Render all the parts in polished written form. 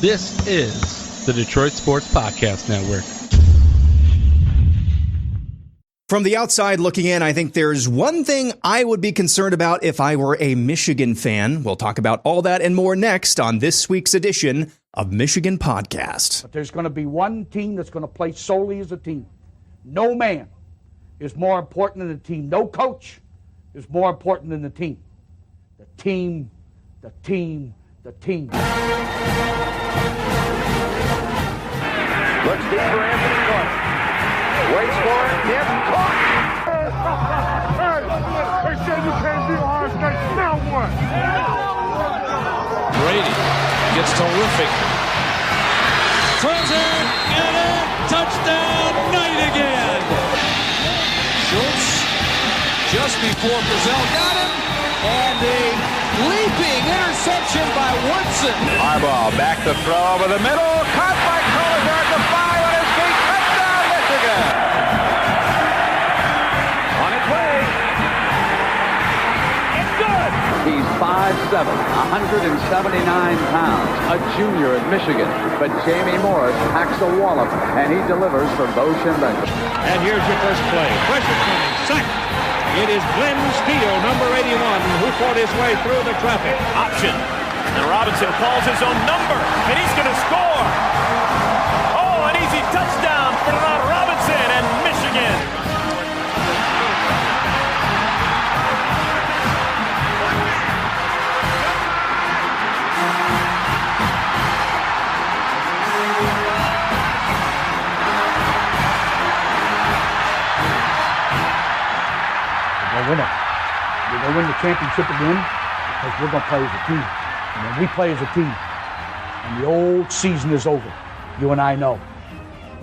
This is the Detroit Sports Podcast Network. From the outside looking in, I think there's one thing I would be concerned about if I were a Michigan fan. We'll talk about all that and more next on this week's edition of Michigan Podcast. But there's going to be one team that's going to play solely as a team. No man is more important than the team. No coach is more important than the team. The team, the team, the team. Looks deep for Anthony Clark. Waits for it. Hit. Caught. They said you can't beat Ohio State. Now what? Brady gets terrific. Throws it. Get it. Touchdown. Knight again. Schultz just before Brazil got him. And a leaping interception by Woodson. Harbaugh back to throw over the middle. Caught by Collier at the 5 on his feet. Touchdown, Michigan. On its way. It's good. He's 5'7", 179 pounds, a junior at Michigan. But Jamie Morris packs a wallop, and he delivers for Bo Schembechler. And here's your first play. Pressure coming. Sack. It is Glenn Steele, number 81, who fought his way through the traffic. Option. And Robinson calls his own number, and he's going to score. Oh, an easy touchdown for Robinson and Michigan. We're going to win the championship again because we're going to play as a team. And when we play as a team and the old season is over, you and I know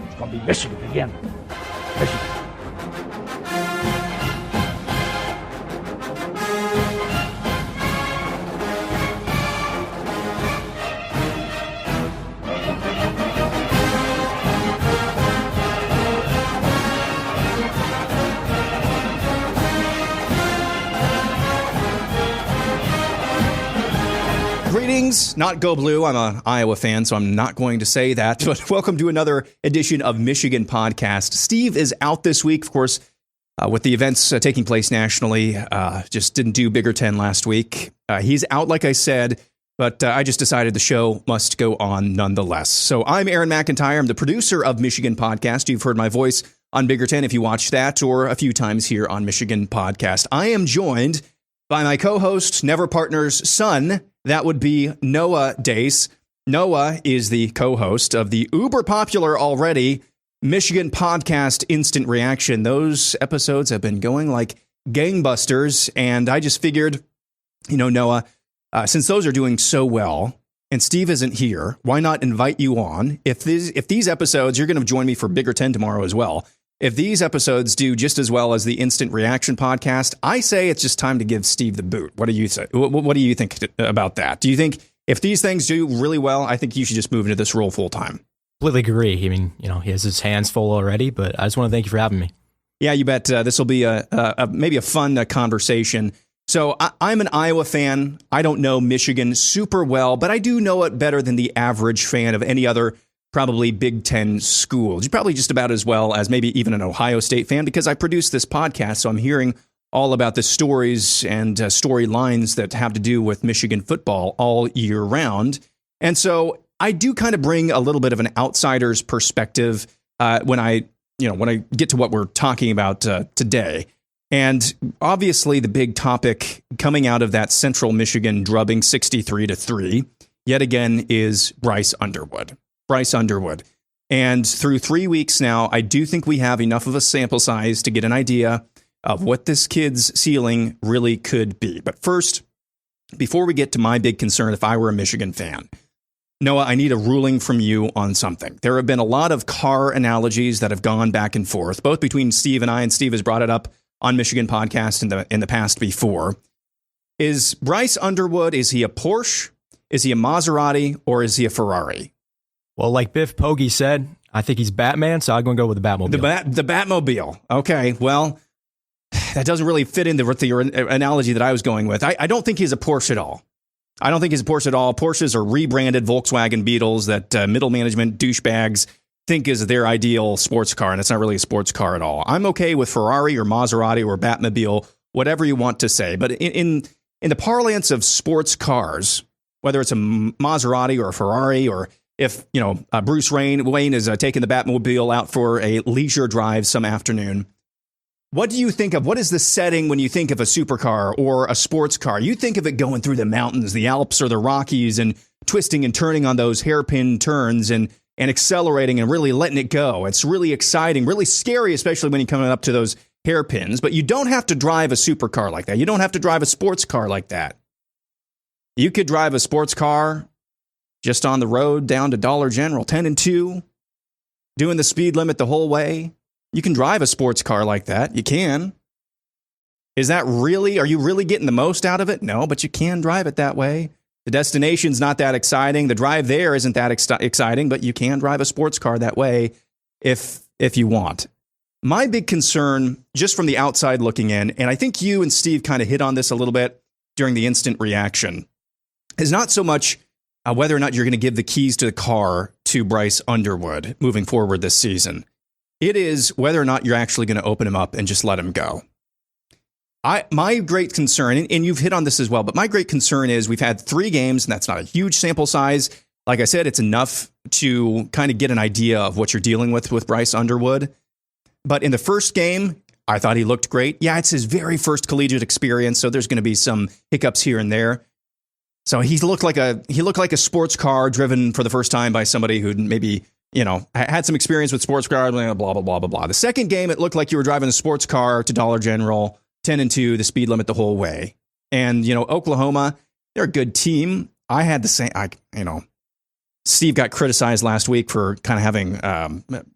it's going to be Michigan again. Michigan. Greetings, not Go Blue. I'm an Iowa fan, so I'm not going to say that. But welcome to another edition of Michigan Podcast. Steve is out this week, of course, with the events taking place nationally. Just didn't do Bigger Ten last week. He's out, like I said, but I just decided the show must go on nonetheless. So I'm Aaron McIntire. I'm the producer of Michigan Podcast. You've heard my voice on Bigger Ten if you watched that, or a few times here on Michigan Podcast. I am joined by my co-host, Never Partner's son. That would be Noah Deace. Noah is the co-host of the uber popular already Michigan Podcast Instant Reaction. Those episodes have been going like gangbusters, and I just figured, Noah, since those are doing so well, and Steve isn't here, why not invite you on? If these episodes, you're going to join me for Bigger Ten tomorrow as well. If these episodes do just as well as the Instant Reaction podcast, I say it's just time to give Steve the boot. What do you say? What do you think about that? Do you think if these things do really well, I think you should just move into this role full time? Completely agree. I mean, he has his hands full already, but I just want to thank you for having me. Yeah, you bet. This will be maybe a fun conversation. So I'm an Iowa fan. I don't know Michigan super well, but I do know it better than the average fan of any other probably Big Ten schools. Probably just about as well as maybe even an Ohio State fan, because I produce this podcast, so I'm hearing all about the stories and storylines that have to do with Michigan football all year round. And so I do kind of bring a little bit of an outsider's perspective when I get to what we're talking about today. And obviously the big topic coming out of that Central Michigan drubbing 63-3 yet again is Bryce Underwood. And through 3 weeks now, I do think we have enough of a sample size to get an idea of what this kid's ceiling really could be. But first, before we get to my big concern, if I were a Michigan fan, Noah, I need a ruling from you on something. There have been a lot of car analogies that have gone back and forth, both between Steve and I, and Steve has brought it up on Michigan Podcast in the past before. Is Bryce Underwood, is he a Porsche, is he a Maserati, or is he a Ferrari? Well, like Biff Poggi said, I think he's Batman, so I'm going to go with the Batmobile. The Batmobile. Okay, well, that doesn't really fit into the analogy that I was going with. I don't think he's a Porsche at all. I don't think he's a Porsche at all. Porsches are rebranded Volkswagen Beetles that middle management douchebags think is their ideal sports car, and it's not really a sports car at all. I'm okay with Ferrari or Maserati or Batmobile, whatever you want to say. But in the parlance of sports cars, whether it's a Maserati or a Ferrari, or if Bruce Wayne is taking the Batmobile out for a leisure drive some afternoon, what do you think of? What is the setting when you think of a supercar or a sports car? You think of it going through the mountains, the Alps or the Rockies, and twisting and turning on those hairpin turns and accelerating and really letting it go. It's really exciting, really scary, especially when you're coming up to those hairpins. But you don't have to drive a supercar like that. You don't have to drive a sports car like that. You could drive a sports car just on the road down to Dollar General, 10 and 2, doing the speed limit the whole way. You can drive a sports car like that. You can. Are you really getting the most out of it? No, but you can drive it that way. The destination's not that exciting. The drive there isn't that exciting, but you can drive a sports car that way if you want. My big concern, just from the outside looking in, and I think you and Steve kind of hit on this a little bit during the instant reaction, is not so much whether or not you're going to give the keys to the car to Bryce Underwood moving forward this season. It is whether or not you're actually going to open him up and just let him go. My great concern, and you've hit on this as well, but my great concern is we've had 3 games, and that's not a huge sample size. Like I said, it's enough to kind of get an idea of what you're dealing with Bryce Underwood. But in the first game, I thought he looked great. Yeah, it's his very first collegiate experience, so there's going to be some hiccups here and there. So he looked like a sports car driven for the first time by somebody who maybe had some experience with sports cars, blah, blah, blah, blah, blah. The second game, it looked like you were driving a sports car to Dollar General, 10 and 2, the speed limit the whole way. And, Oklahoma, they're a good team. I had the same, Steve got criticized last week for kind of having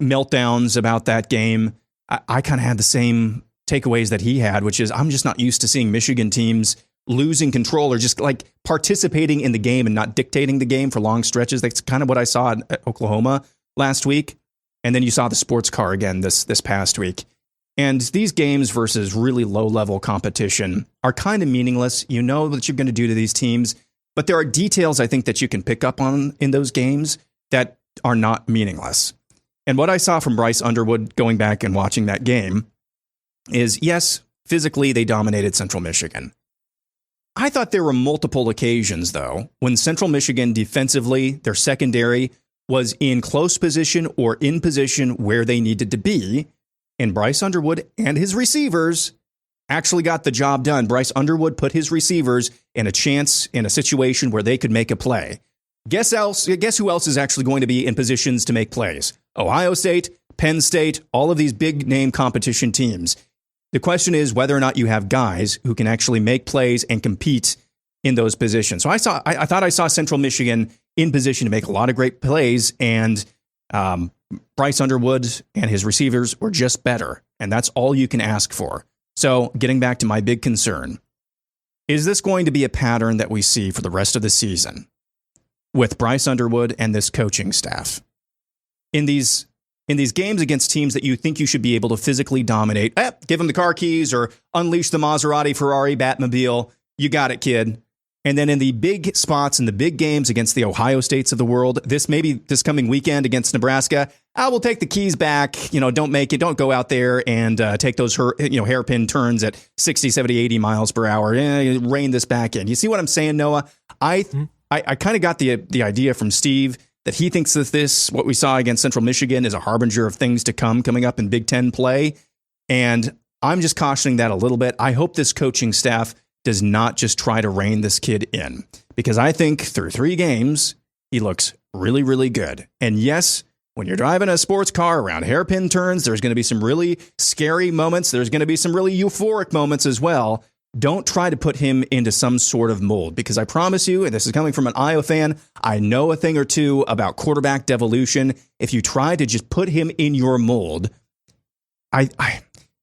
meltdowns about that game. I kind of had the same takeaways that he had, which is I'm just not used to seeing Michigan teams losing control or just like participating in the game and not dictating the game for long stretches. That's kind of what I saw at Oklahoma last week. And then you saw the sports car again this past week. And these games versus really low-level competition are kind of meaningless. You know what you're going to do to these teams, but there are details I think that you can pick up on in those games that are not meaningless. And what I saw from Bryce Underwood going back and watching that game is, yes, physically they dominated Central Michigan. I thought there were multiple occasions, though, when Central Michigan defensively, their secondary, was in close position or in position where they needed to be, and Bryce Underwood and his receivers actually got the job done. Bryce Underwood put his receivers in a chance in a situation where they could make a play. Guess who else is actually going to be in positions to make plays? Ohio State, Penn State, all of these big name competition teams. The question is whether or not you have guys who can actually make plays and compete in those positions. So I thought I saw Central Michigan in position to make a lot of great plays, and Bryce Underwood and his receivers were just better, and that's all you can ask for. So getting back to my big concern, is this going to be a pattern that we see for the rest of the season with Bryce Underwood and this coaching staff? In these games against teams that you think you should be able to physically dominate, give them the car keys or unleash the Maserati, Ferrari, Batmobile. You got it, kid. And then in the big spots, in the big games against the Ohio States of the world, this coming weekend against Nebraska, I will take the keys back. Don't go out there and take those hairpin turns at 60, 70, 80 miles per hour. Rein this back in. You see what I'm saying, Noah? I kind of got the idea from Steve that he thinks that what we saw against Central Michigan is a harbinger of things to come coming up in Big Ten play. And I'm just cautioning that a little bit. I hope this coaching staff does not just try to rein this kid in, because I think through 3 games, he looks really, really good. And yes, when you're driving a sports car around hairpin turns, there's going to be some really scary moments. There's going to be some really euphoric moments as well. Don't try to put him into some sort of mold, because I promise you, and this is coming from an Iowa fan, I know a thing or two about quarterback devolution. If you try to just put him in your mold,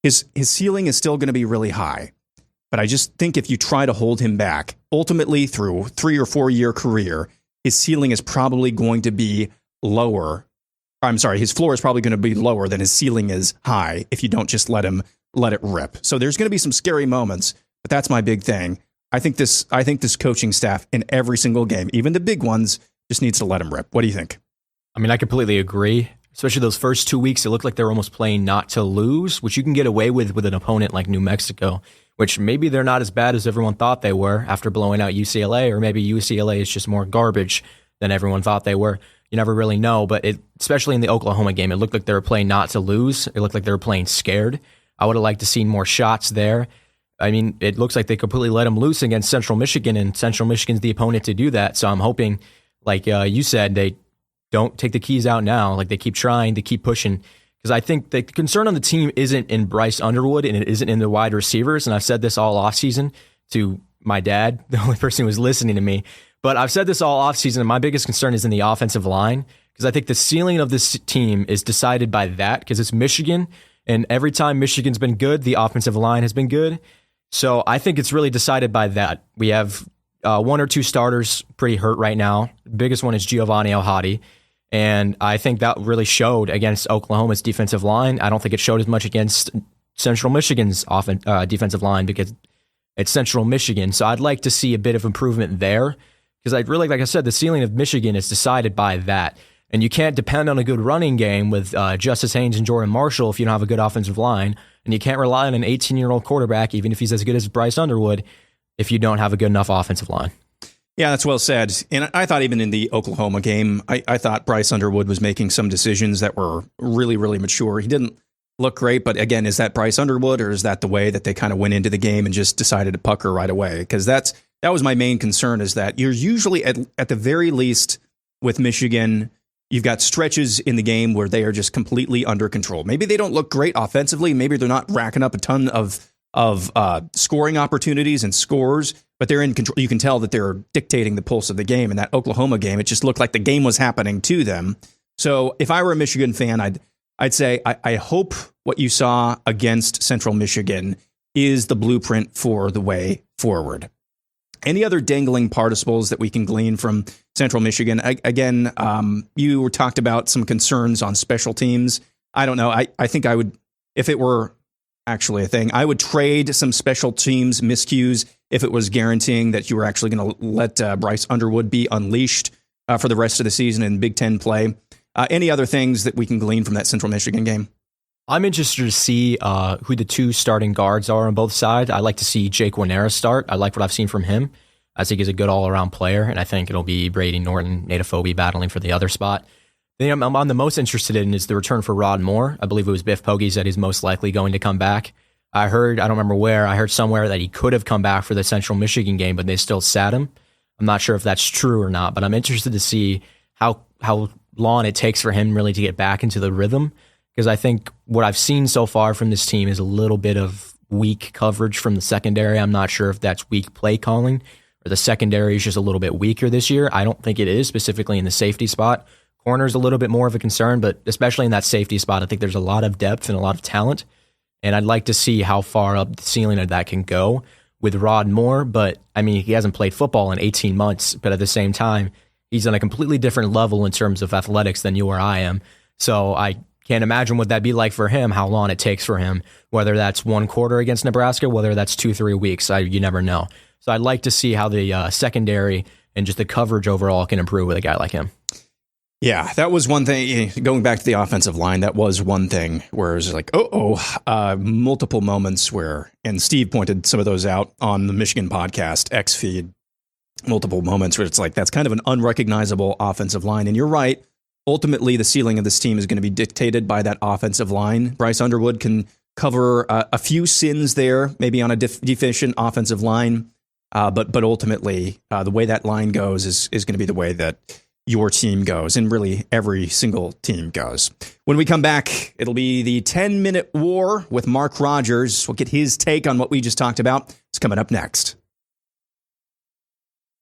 his ceiling is still going to be really high. But I just think if you try to hold him back, ultimately through 3 or 4 year career, his ceiling is probably going to be lower. His floor is probably going to be lower than his ceiling is high if you don't just let it rip. So there's going to be some scary moments, but that's my big thing. I think this coaching staff in every single game, even the big ones, just needs to let them rip. What do you think? I mean, I completely agree. Especially those first 2 weeks, it looked like they were almost playing not to lose, which you can get away with an opponent like New Mexico, which maybe they're not as bad as everyone thought they were after blowing out UCLA, or maybe UCLA is just more garbage than everyone thought they were. You never really know, but especially in the Oklahoma game, it looked like they were playing not to lose. It looked like they were playing scared. I would have liked to see more shots there. I mean, it looks like they completely let them loose against Central Michigan, and Central Michigan's the opponent to do that. So I'm hoping, like you said, they don't take the keys out now. Like, they keep trying, they keep pushing. Because I think the concern on the team isn't in Bryce Underwood, and it isn't in the wide receivers. And I've said this all offseason to my dad, the only person who was listening to me. But I've said this all offseason, and my biggest concern is in the offensive line. Because I think the ceiling of this team is decided by that, because it's Michigan. And every time Michigan's been good, the offensive line has been good. So I think it's really decided by that. We have one or two starters pretty hurt right now. The biggest one is Giovanni El-Hadi. And I think that really showed against Oklahoma's defensive line. I don't think it showed as much against Central Michigan's defensive line, because it's Central Michigan. So I'd like to see a bit of improvement there, because I really, like I said, the ceiling of Michigan is decided by that. And you can't depend on a good running game with Justice Haynes and Jordan Marshall if you don't have a good offensive line. And you can't rely on an 18-year-old quarterback, even if he's as good as Bryce Underwood, if you don't have a good enough offensive line. Yeah, that's well said. And I thought even in the Oklahoma game, I thought Bryce Underwood was making some decisions that were really, really mature. He didn't look great, but again, is that Bryce Underwood, or is that the way that they kind of went into the game and just decided to pucker right away? Because that was my main concern, is that you're usually at the very least with Michigan, you've got stretches in the game where they are just completely under control. Maybe they don't look great offensively. Maybe they're not racking up a ton of scoring opportunities and scores, but they're in control. You can tell that they're dictating the pulse of the game. In that Oklahoma game, it just looked like the game was happening to them. So if I were a Michigan fan, I'd say I hope what you saw against Central Michigan is the blueprint for the way forward. Any other dangling participles that we can glean from Central Michigan? Again, you talked about some concerns on special teams. I don't know. I think I would, if it were actually a thing, I would trade some special teams miscues if it was guaranteeing that you were actually going to let Bryce Underwood be unleashed for the rest of the season in Big Ten play. Any other things that we can glean from that Central Michigan game? I'm interested to see who the two starting guards are on both sides. I like to see Jake Wanera start. I like what I've seen from him. I think he's a good all-around player, and I think it'll be Brady Norton, Nate Afobe battling for the other spot. The thing I'm the most interested in is the return for Rod Moore. I believe it was Biff Poggi said he's most likely going to come back. I don't remember where, I heard somewhere that he could have come back for the Central Michigan game, but they still sat him. I'm not sure if that's true or not, but I'm interested to see how long it takes for him really to get back into the rhythm, because I think what I've seen so far from this team is a little bit of weak coverage from the secondary. I'm not sure if that's weak play calling or the secondary is just a little bit weaker this year. I don't think it is, specifically in the safety spot. Corner's a little bit more of a concern, but especially in that safety spot, I think there's a lot of depth and a lot of talent. And I'd like to see how far up the ceiling of that can go with Rod Moore. But I mean, he hasn't played football in 18 months, but at the same time, he's on a completely different level in terms of athletics than you or I am. So I can't imagine what that'd be like for him, how long it takes for him, whether that's one quarter against Nebraska, whether that's 2-3 weeks. You never know. So I'd like to see how the secondary and just the coverage overall can improve with a guy like him. Yeah, that was one thing. Going back to the offensive line, that was one thing where it was like, multiple moments where, and Steve pointed some of those out on the Michigan podcast, X feed, multiple moments where it's like, that's kind of an unrecognizable offensive line. And you're right. Ultimately, the ceiling of this team is going to be dictated by that offensive line. Bryce Underwood can cover a few sins there, maybe on a deficient offensive line. But ultimately, the way that line goes is going to be the way that your team goes, and really every single team goes. When we come back, it'll be the 10-minute war with Mark Rogers. We'll get his take on what we just talked about. It's coming up next.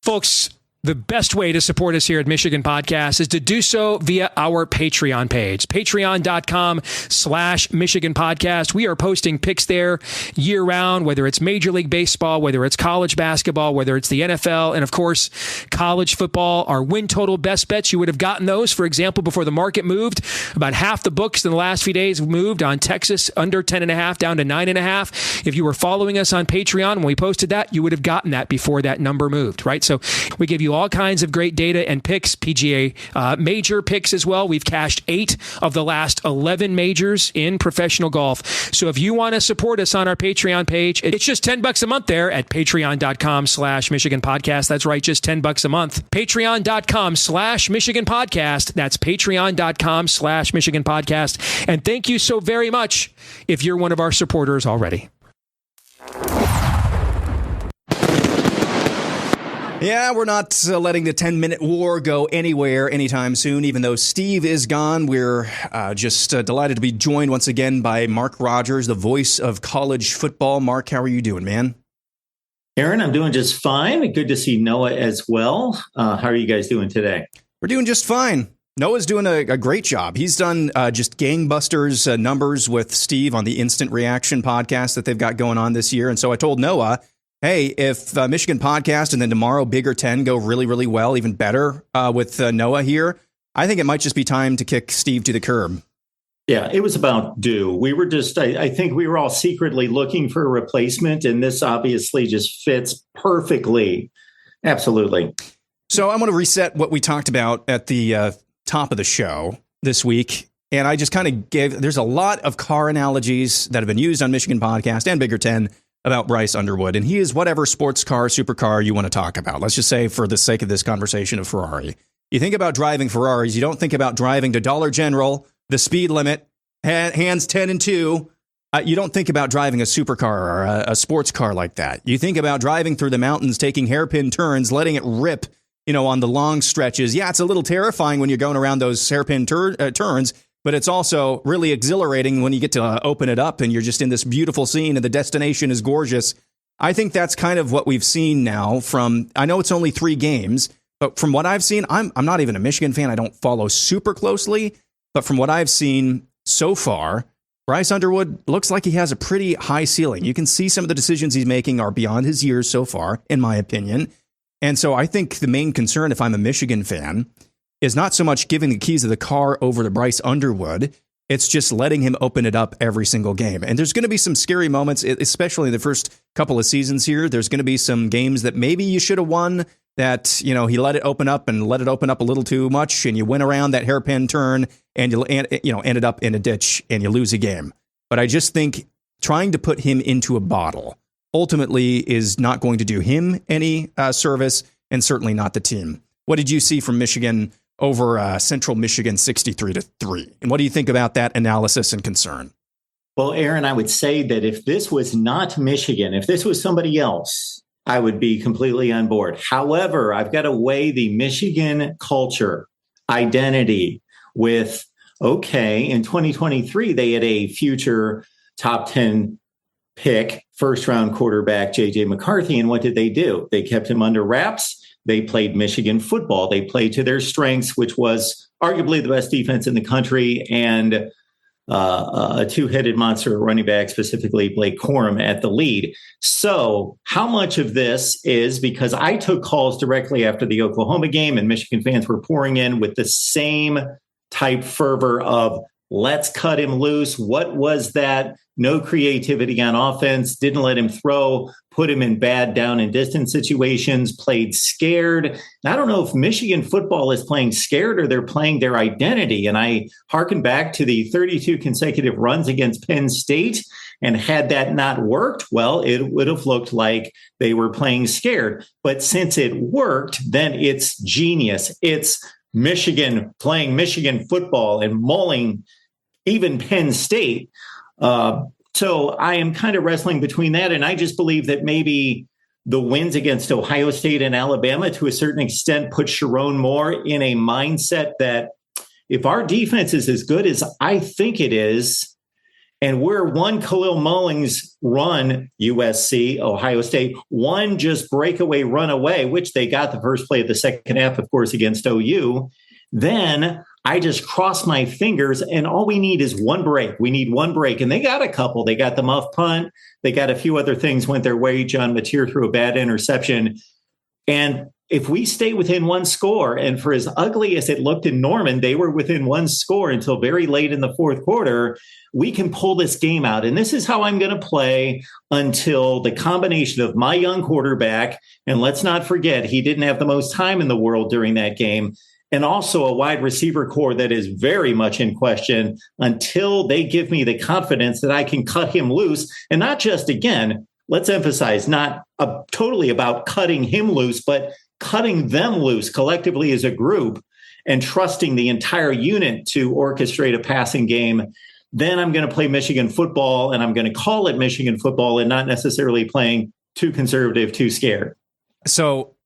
Folks, The best way to support us here at Michigan Podcast is to do so via our Patreon page, patreon.com/Michigan Podcast. We are posting picks there year round, whether it's Major League Baseball, whether it's college basketball, whether it's the NFL, and of course, college football. Our win total best bets, you would have gotten those, for example, before the market moved. About half the books in the last few days moved on Texas under 10.5 down to 9.5. If you were following us on Patreon when we posted that, you would have gotten that before that number moved, right? So we give you all kinds of great data and picks, PGA major picks as well. We've cashed 8 of the last 11 majors in professional golf. So if you want to support us on our Patreon page, it's just $10 a month there at patreon.com/Michigan Podcast. That's right, just $10 a month. Patreon.com/Michigan Podcast. That's patreon.com/Michigan Podcast. And thank you so very much if you're one of our supporters already. Yeah, we're not letting the 10-minute war go anywhere anytime soon. Even though Steve is gone, we're just delighted to be joined once again by Mark Rogers, the voice of college football. Mark, how are you doing, man? Aaron, I'm doing just fine. Good to see Noah as well. How are you guys doing today? We're doing just fine. Noah's doing a great job. He's done just gangbusters numbers with Steve on the Instant Reaction podcast that they've got going on this year. And so I told Noah, hey, if Michigan Podcast and then tomorrow Bigger 10 go really, really well, even better with Noah here, I think it might just be time to kick Steve to the curb. Yeah, it was about due. We were just, I think we were all secretly looking for a replacement, and this obviously just fits perfectly. Absolutely. So I'm going to reset what we talked about at the top of the show this week. And I just kind of there's a lot of car analogies that have been used on Michigan Podcast and Bigger 10 about Bryce Underwood. And he is whatever sports car, supercar you want to talk about. Let's just say, for the sake of this conversation, of Ferrari. You think about driving Ferraris. You don't think about driving to Dollar General, the speed limit, hands 10 and 2. You don't think about driving a supercar or a sports car like that. You think about driving through the mountains, taking hairpin turns, letting it rip, on the long stretches. Yeah, it's a little terrifying when you're going around those hairpin turns, but it's also really exhilarating when you get to open it up and you're just in this beautiful scene and the destination is gorgeous. I think that's kind of what we've seen now I know it's only 3 games, but from what I've seen, I'm not even a Michigan fan. I don't follow super closely, but from what I've seen so far, Bryce Underwood looks like he has a pretty high ceiling. You can see some of the decisions he's making are beyond his years so far, in my opinion. And so I think the main concern, if I'm a Michigan fan, is not so much giving the keys of the car over to Bryce Underwood. It's just letting him open it up every single game. And there's going to be some scary moments, especially in the first couple of seasons here. There's going to be some games that maybe you should have won that, he let it open up a little too much, and you went around that hairpin turn and you ended up in a ditch and you lose a game. But I just think trying to put him into a bottle ultimately is not going to do him any service, and certainly not the team. What did you see from Michigan over Central Michigan 63-3? And what do you think about that analysis and concern? Well, Aaron, I would say that if this was not Michigan, if this was somebody else, I would be completely on board. However, I've got to weigh the Michigan culture, identity with, okay, in 2023, they had a future top 10 pick, first-round quarterback, J.J. McCarthy. And what did they do? They kept him under wraps. They played Michigan football. They played to their strengths, which was arguably the best defense in the country, and a two-headed monster running back, specifically Blake Corum, at the lead. So how much of this is because I took calls directly after the Oklahoma game, and Michigan fans were pouring in with the same type fervor of, let's cut him loose. What was that? No creativity on offense, didn't let him throw, put him in bad down and distance situations, played scared. And I don't know if Michigan football is playing scared or they're playing their identity. And I hearken back to the 32 consecutive runs against Penn State. And had that not worked, well, it would have looked like they were playing scared. But since it worked, then it's genius. It's Michigan playing Michigan football and mauling even Penn State. So I am kind of wrestling between that. And I just believe that maybe the wins against Ohio State and Alabama to a certain extent put Sherrone Moore in a mindset that if our defense is as good as I think it is, And we're one Khalil Mullings run, USC, Ohio State, one just breakaway run away, which they got the first play of the second half, of course, against OU. Then I just cross my fingers, and all we need is one break. We need one break. And they got a couple. They got the muff punt. They got a few other things went their way. John Mateer threw a bad interception. And if we stay within one score, and for as ugly as it looked in Norman, they were within one score until very late in the fourth quarter, we can pull this game out. And this is how I'm going to play until the combination of my young quarterback, and let's not forget, he didn't have the most time in the world during that game, and also a wide receiver core that is very much in question, until they give me the confidence that I can cut him loose. And not just, again, let's emphasize, not totally about cutting him loose, but cutting them loose collectively as a group and trusting the entire unit to orchestrate a passing game. Then I'm going to play Michigan football, and I'm going to call it Michigan football and not necessarily playing too conservative, too scared. So,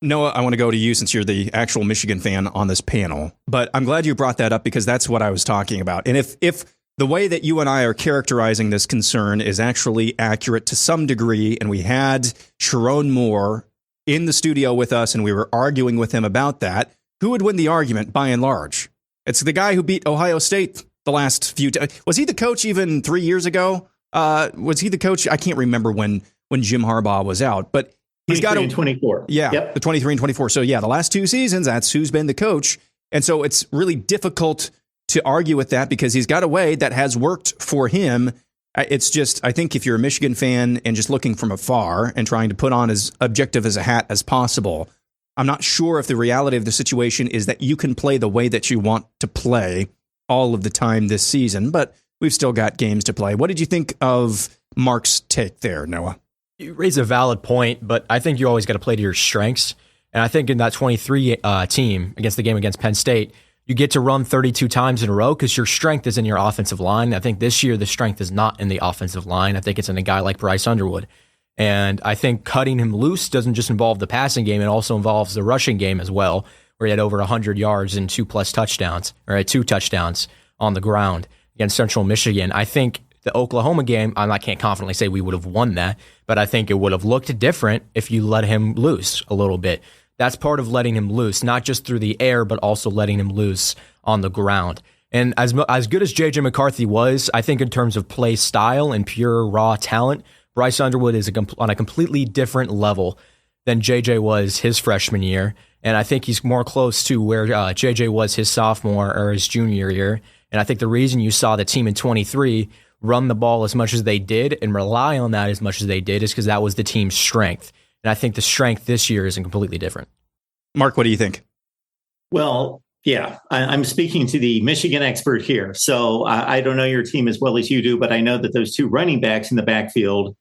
Noah, I want to go to you since you're the actual Michigan fan on this panel, but I'm glad you brought that up because that's what I was talking about. And if the way that you and I are characterizing this concern is actually accurate to some degree, and we had Sherrone Moore in the studio with us and we were arguing with him about that, who would win the argument by and large? It's the guy who beat Ohio State the last few times. Was he the coach even 3 years ago? Was he the coach? I can't remember when Jim Harbaugh was out, but he's got 24. Yeah, yep. The 23 and 24. So yeah, the last two seasons, that's who's been the coach. And so it's really difficult to argue with that because he's got a way that has worked for him. It's just, I think if you're a Michigan fan and just looking from afar and trying to put on as objective as a hat as possible, I'm not sure if the reality of the situation is that you can play the way that you want to play all of the time this season, but we've still got games to play. What did you think of Mark's take there, Noah? You raise a valid point, but I think you always got to play to your strengths. And I think in that 23 team against the game against Penn State, you get to run 32 times in a row because your strength is in your offensive line. I think this year the strength is not in the offensive line. I think it's in a guy like Bryce Underwood. And I think cutting him loose doesn't just involve the passing game. It also involves the rushing game as well, where he had over 100 yards and 2+ touchdowns, or had 2 touchdowns on the ground against Central Michigan. I think the Oklahoma game, I can't confidently say we would have won that, but I think it would have looked different if you let him loose a little bit. That's part of letting him loose, not just through the air, but also letting him loose on the ground. And as good as J.J. McCarthy was, I think in terms of play style and pure raw talent, Bryce Underwood is on a completely different level than J.J. was his freshman year. And I think he's more close to where J.J. was his sophomore or his junior year. And I think the reason you saw the team in 23 run the ball as much as they did and rely on that as much as they did is because that was the team's strength. And I think the strength this year is completely different. Mark, what do you think? Well, yeah, I'm speaking to the Michigan expert here. So I don't know your team as well as you do, but I know that those two running backs in the backfield,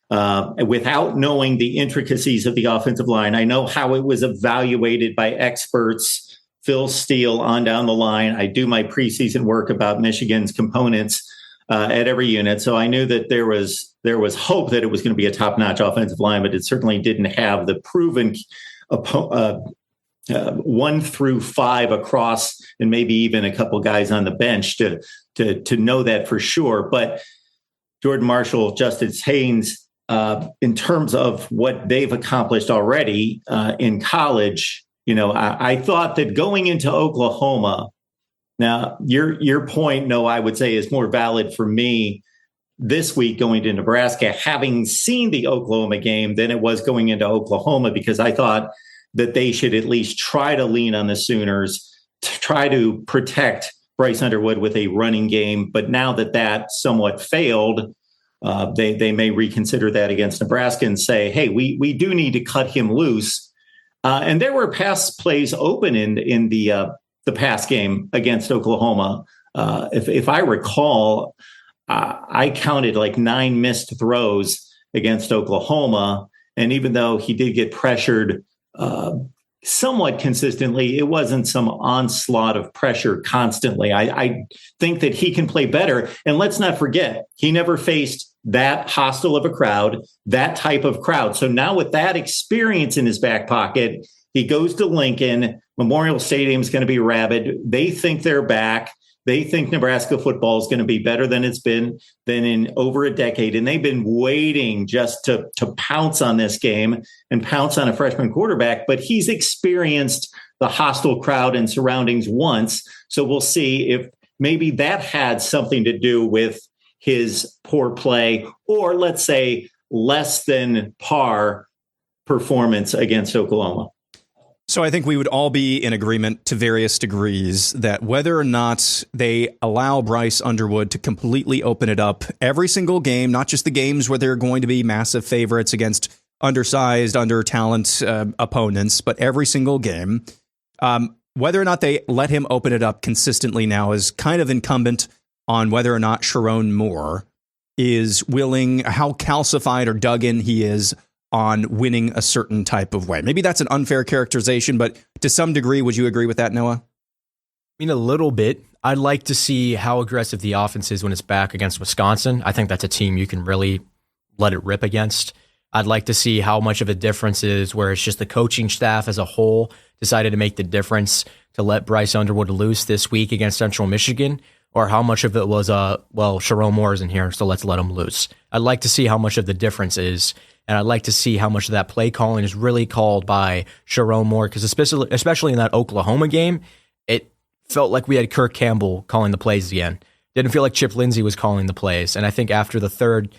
without knowing the intricacies of the offensive line, I know how it was evaluated by experts, Phil Steele on down the line. I do my preseason work about Michigan's components at every unit. So I knew that there was hope that it was going to be a top-notch offensive line, but it certainly didn't have the proven 1 through 5 across, and maybe even a couple guys on the bench to know that for sure. But Jordan Marshall, Justice Haynes, in terms of what they've accomplished already in college, I thought that going into Oklahoma. Now, your point, no, I would say is more valid for me this week going to Nebraska, having seen the Oklahoma game, than it was going into Oklahoma, because I thought that they should at least try to lean on the Sooners to try to protect Bryce Underwood with a running game. But now that somewhat failed, they may reconsider that against Nebraska and say, hey, we do need to cut him loose. And there were pass plays open in the pass game against Oklahoma. If I recall, I counted like 9 missed throws against Oklahoma. And even though he did get pressured somewhat consistently, it wasn't some onslaught of pressure constantly. I think that he can play better. And let's not forget, he never faced that hostile of a crowd, that type of crowd. So now with that experience in his back pocket, he goes to Lincoln. Memorial Stadium is going to be rabid. They think they're back. They think Nebraska football is going to be better than it's been in over a decade. And they've been waiting just to pounce on this game and pounce on a freshman quarterback. But he's experienced the hostile crowd and surroundings once. So we'll see if maybe that had something to do with his poor play, or let's say less than par performance against Oklahoma. So I think we would all be in agreement to various degrees that whether or not they allow Bryce Underwood to completely open it up every single game, not just the games where they're going to be massive favorites against undersized, under-talent opponents, but every single game, whether or not they let him open it up consistently now is kind of incumbent on whether or not Sherrone Moore is willing, how calcified or dug in he is on winning a certain type of way. Maybe that's an unfair characterization, but to some degree, would you agree with that, Noah? I mean, a little bit. I'd like to see how aggressive the offense is when it's back against Wisconsin. I think that's a team you can really let it rip against. I'd like to see how much of a difference is where it's just the coaching staff as a whole decided to make the difference to let Bryce Underwood loose this week against Central Michigan, or how much of it was, Sherrone Moore isn't here, so let's let him loose. I'd like to see how much of the difference is, and I'd like to see how much of that play calling is really called by Sherrone Moore, because especially in that Oklahoma game, it felt like we had Kirk Campbell calling the plays again. Didn't feel like Chip Lindsey was calling the plays, and I think after the third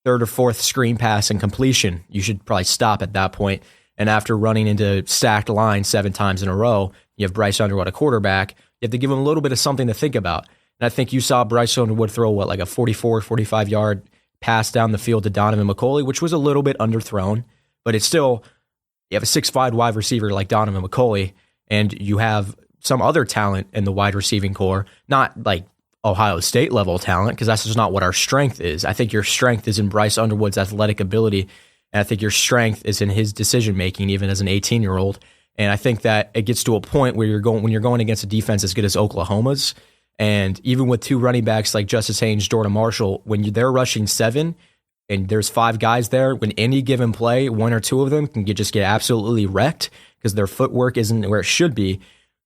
or fourth screen pass and completion, you should probably stop at that point. And after running into stacked lines 7 times in a row, you have Bryce Underwood, a quarterback, you have to give him a little bit of something to think about. And I think you saw Bryce Underwood throw, like a 44, 45-yard pass down the field to Donovan McCulley, which was a little bit underthrown, but it's still, you have a 6'5" wide receiver like Donovan McCulley, and you have some other talent in the wide receiving core, not like Ohio State level talent, because that's just not what our strength is. I think your strength is in Bryce Underwood's athletic ability, and I think your strength is in his decision-making, even as an 18-year-old. And I think that it gets to a point where when you're going against a defense as good as Oklahoma's, and even with 2 running backs like Justice Haynes, Jordan Marshall, when they're rushing 7 and there's 5 guys there, when any given play, 1 or 2 of them can just get absolutely wrecked because their footwork isn't where it should be.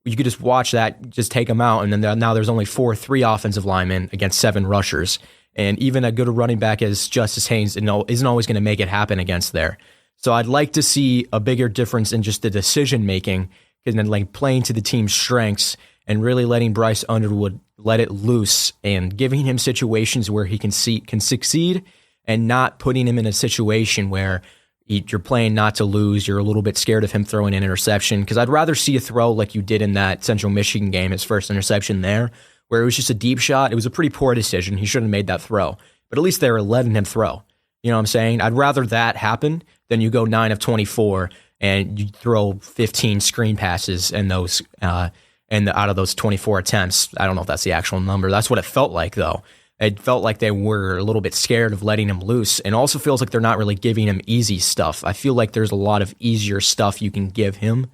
You could just watch that, just take them out, and then now there's only 3 offensive linemen against 7 rushers. And even a good running back as Justice Haynes isn't always going to make it happen against there. So I'd like to see a bigger difference in just the decision-making and then like playing to the team's strengths and really letting Bryce Underwood let it loose and giving him situations where he can succeed, and not putting him in a situation where you're playing not to lose. You're a little bit scared of him throwing an interception, because I'd rather see a throw like you did in that Central Michigan game, his first interception there, where it was just a deep shot. It was a pretty poor decision. He shouldn't have made that throw, but at least they were letting him throw. You know what I'm saying? I'd rather that happen than you go 9 of 24 and you throw 15 screen passes in those and out of those 24 attempts. I don't know if that's the actual number. That's what it felt like, though. It felt like they were a little bit scared of letting him loose, and also feels like they're not really giving him easy stuff. I feel like there's a lot of easier stuff you can give him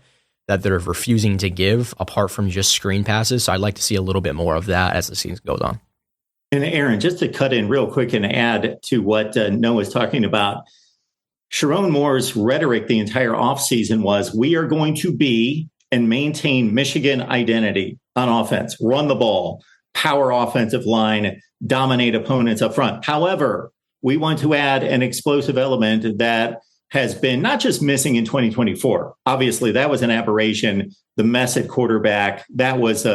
that they're refusing to give apart from just screen passes. So I'd like to see a little bit more of that as the season goes on. And Aaron, just to cut in real quick and add to what Noah's talking about, Sherrone Moore's rhetoric the entire offseason was, we are going to be and maintain Michigan identity on offense, run the ball, power offensive line, dominate opponents up front. However, we want to add an explosive element that has been not just missing in 2024. Obviously, that was an aberration. The mess at quarterback, that was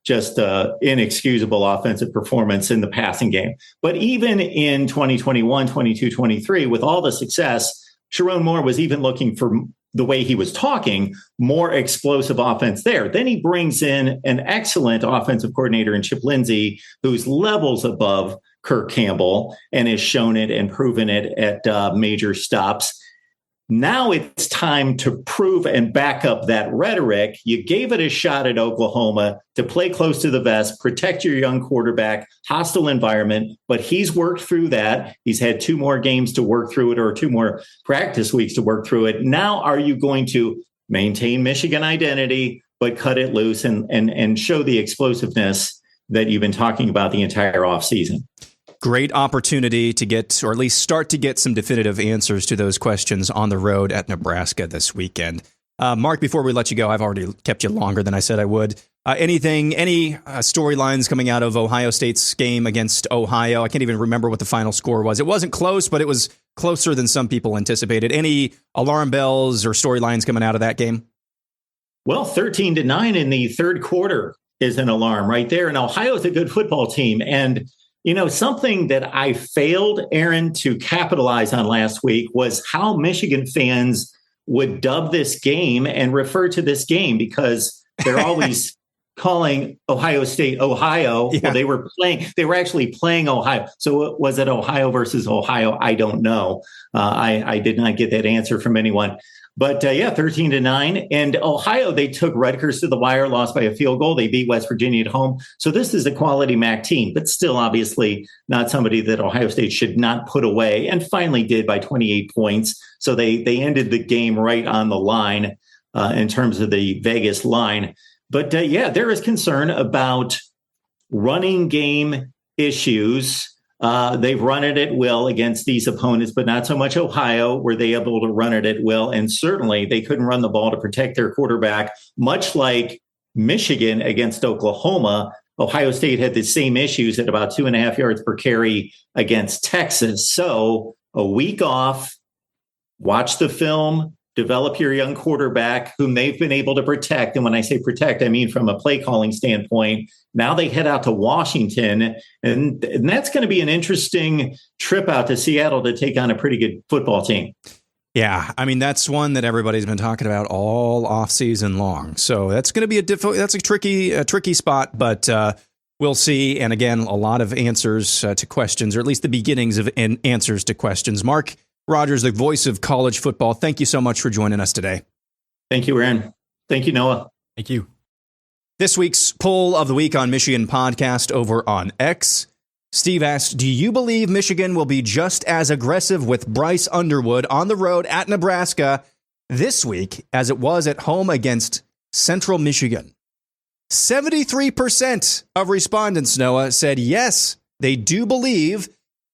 just inexcusable offensive performance in the passing game. But even in 2021, 22, 23, with all the success, Sherrone Moore was even looking for, the way he was talking, more explosive offense there. Then he brings in an excellent offensive coordinator in Chip Lindsey, who's levels above Kirk Campbell and has shown it and proven it at major stops. Now it's time to prove and back up that rhetoric. You gave it a shot at Oklahoma to play close to the vest, protect your young quarterback, hostile environment, but he's worked through that. He's had 2 more games to work through it, or 2 more practice weeks to work through it. Now, are you going to maintain Michigan identity, but cut it loose and show the explosiveness that you've been talking about the entire offseason? Great opportunity to get, or at least start to get, some definitive answers to those questions on the road at Nebraska this weekend. Mark, before we let you go, I've already kept you longer than I said I would. Any storylines coming out of Ohio State's game against Ohio? I can't even remember what the final score was. It wasn't close, but it was closer than some people anticipated. Any alarm bells or storylines coming out of that game? Well, 13-9 in the third quarter is an alarm right there. And Ohio's a good football team. And, something that I failed, Aaron, to capitalize on last week was how Michigan fans would dub this game and refer to this game, because they're always calling Ohio State Ohio. Yeah. Well, they were actually playing Ohio. So was it Ohio versus Ohio? I don't know. I did not get that answer from anyone. But 13-9. And Ohio, they took Rutgers to the wire, lost by a field goal. They beat West Virginia at home. So this is a quality MAC team, but still obviously not somebody that Ohio State should not put away, and finally did by 28 points. So they ended the game right on the line in terms of the Vegas line. But there is concern about running game issues. They've run it at will against these opponents, but not so much Ohio. Were they able to run it at will? And certainly they couldn't run the ball to protect their quarterback, much like Michigan against Oklahoma. Ohio State had the same issues at about 2.5 yards per carry against Texas. So a week off, watch the film, develop your young quarterback whom they've been able to protect. And when I say protect, I mean from a play calling standpoint. Now they head out to Washington, and that's going to be an interesting trip out to Seattle to take on a pretty good football team. Yeah, I mean, that's one that everybody's been talking about all offseason long. So that's going to be that's a tricky spot, but we'll see. And again, a lot of answers to questions, or at least the beginnings of answers to questions. Mark Rogers, the voice of college football, thank you so much for joining us today. Thank you, Aaron. Thank you, Noah. Thank you. This week's Poll of the Week on Michigan podcast over on X. Steve asked, do you believe Michigan will be just as aggressive with Bryce Underwood on the road at Nebraska this week as it was at home against Central Michigan? 73% of respondents, Noah, said yes, they do believe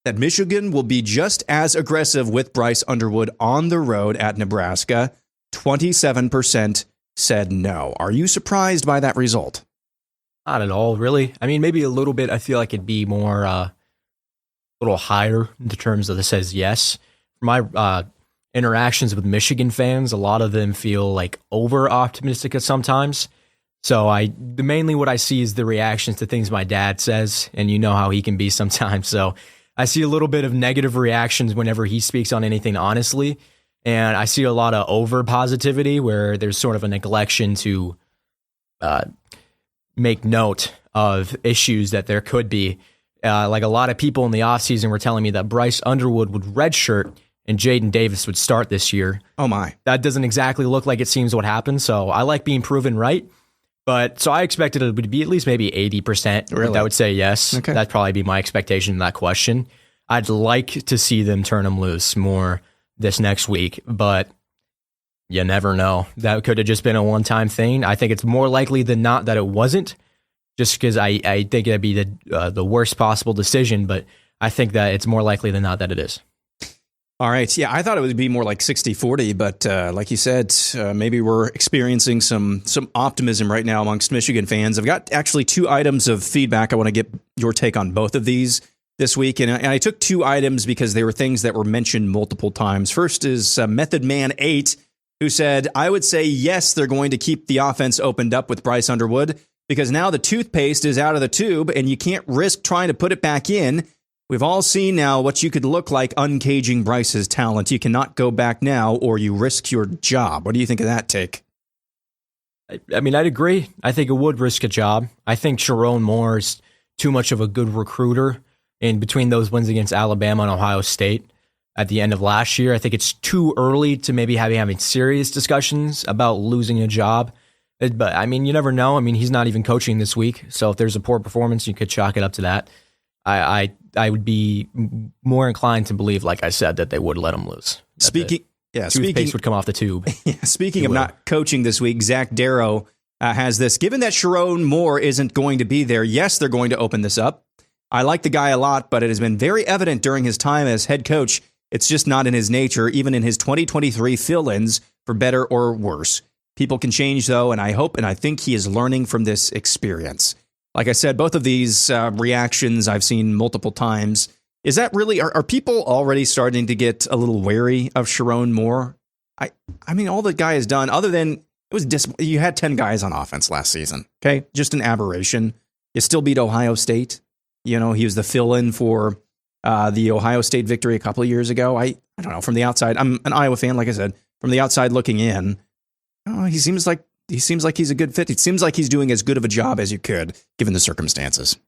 that Michigan will be just as aggressive with Bryce Underwood on the road at Nebraska. 27% said no. Are you surprised by that result? Not at all, really. I mean, maybe a little bit. I feel like it'd be more, a little higher in terms of the says yes. My interactions with Michigan fans, a lot of them feel like over optimistic at sometimes. So mainly what I see is the reactions to things my dad says, and you know how he can be sometimes. So I see a little bit of negative reactions whenever he speaks on anything honestly. And I see a lot of over positivity where there's sort of a neglection to make note of issues that there could be. Like a lot of people in the offseason were telling me that Bryce Underwood would redshirt and Jaden Davis would start this year. Oh my. That doesn't exactly look like it seems what happened. So I like being proven right. But so I expected it would be at least maybe 80%. Really? That would say yes. Okay. That'd probably be my expectation in that question. I'd like to see them turn him loose more this next week, but you never know. That could have just been a one-time thing. I think it's more likely than not that it wasn't, just because I think it'd be the worst possible decision, but I think that it's more likely than not that it is. All right. Yeah, I thought it would be more like 60-40, but like you said, maybe we're experiencing some optimism right now amongst Michigan fans. I've got actually 2 items of feedback. I want to get your take on both of these this week. And I took 2 items because they were things that were mentioned multiple times. First is Method Man 8, who said, I would say, yes, they're going to keep the offense opened up with Bryce Underwood because now the toothpaste is out of the tube and you can't risk trying to put it back in. We've all seen now what you could look like uncaging Bryce's talent. You cannot go back now or you risk your job. What do you think of that take? I mean, I'd agree. I think it would risk a job. I think Sherrone Moore is too much of a good recruiter. In between those wins against Alabama and Ohio State at the end of last year, I think it's too early to maybe having serious discussions about losing a job. But, I mean, you never know. I mean, he's not even coaching this week. So if there's a poor performance, you could chalk it up to that. I would be more inclined to believe, like I said, that they would let him loose. Toothpaste would come off the tube. Speaking of not coaching this week, Zach Darrow has this. Given that Sherrone Moore isn't going to be there, yes, they're going to open this up. I like the guy a lot, but it has been very evident during his time as head coach, it's just not in his nature, even in his 2023 fill-ins, for better or worse. People can change, though, and I hope and I think he is learning from this experience. Like I said, both of these reactions I've seen multiple times. Is that really, are people already starting to get a little wary of Sherrone Moore? I mean, all the guy has done, other than you had 10 guys on offense last season, okay? Just an aberration. You still beat Ohio State. You know, he was the fill-in for the Ohio State victory a couple of years ago. I don't know, from the outside, I'm an Iowa fan, like I said, from the outside looking in, he seems like he's a good fit. It seems like he's doing as good of a job as you could, given the circumstances.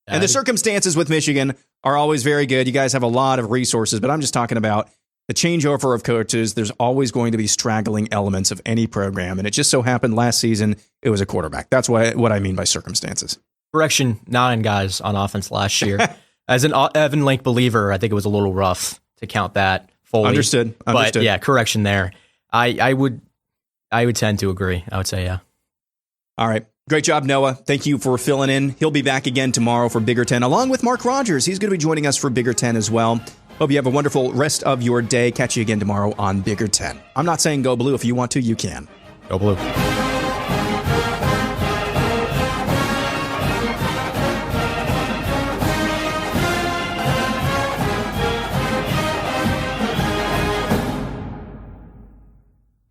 And the circumstances with Michigan are always very good. You guys have a lot of resources, but I'm just talking about the changeover of coaches. There's always going to be straggling elements of any program, and it just so happened last season it was a quarterback. That's what I mean by circumstances. Correction, 9 guys on offense last year. As an Evan Link believer, I think it was a little rough to count that fully. Understood. But yeah, correction there. I would tend to agree. I would say, yeah. All right. Great job, Noah. Thank you for filling in. He'll be back again tomorrow for Bigger 10, along with Mark Rogers. He's going to be joining us for Bigger 10 as well. Hope you have a wonderful rest of your day. Catch you again tomorrow on Bigger 10. I'm not saying go blue. If you want to, you can. Go blue.